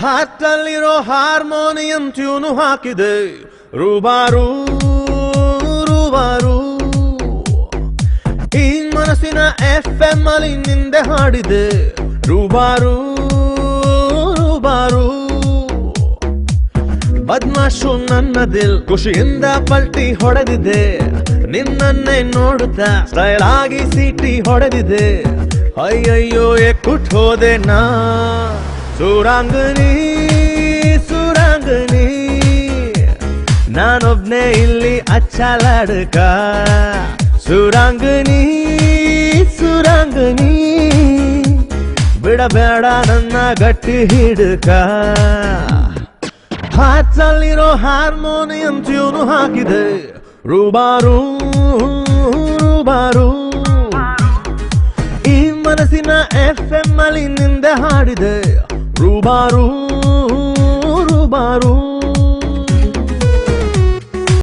ಹಾತಲ್ಲಿರೋ harmonium tune ಹಾಕಿದೆ ರೂಬಾರು ರೂಬಾರು ಈ ಮನಸ್ಸಿನ FM ಅಲ್ಲಿ ನಿಂದೆ ಹಾಡಿದೆ ರೂಬಾರು ರೂಬಾರು ಬದ್ಮಾಶು ನನ್ನ ದಿಲ್ ಖುಷಿಯಿಂದ ಪಲ್ಟಿ ಹೊಡೆದಿದೆ ನಿನ್ನನ್ನೇ ನೋಡುತ್ತಾ ಸ್ಟೈಲ್ ಆಗಿ ಸೀಟಿ ಹೊಡೆದಿದೆ ಅಯ್ಯಯ್ಯೋ ಎಕ್ಕುಟ್ ಹೋದೆ ನಾ ಸುರಾಂಗನಿ ಸುರಾಂಗನಿ ನಾನೊಬ್ನೇ ಇಲ್ಲಿ ಅಚ್ಚಲಾಡಕ ಸುರಾಂಗನಿ ಸುರಾಂಗನಿ ಬಿಡಬೇಡ ನನ್ನ ಗಟ್ಟಿ ಹಿಡ್ಕ ಹಾತಲ್ಲಿರೋ ಹಾರ್ಮೋನಿಯಂ ಟ್ಯೂನು ಹಾಕಿದೆ ರೂಬಾರು ರೂಬಾರು ಈ ಮನಸ್ಸಿನ FM ಅಲ್ಲಿ ನಿಂದೆ ಹಾಡಿದೆ ರೂಬಾರು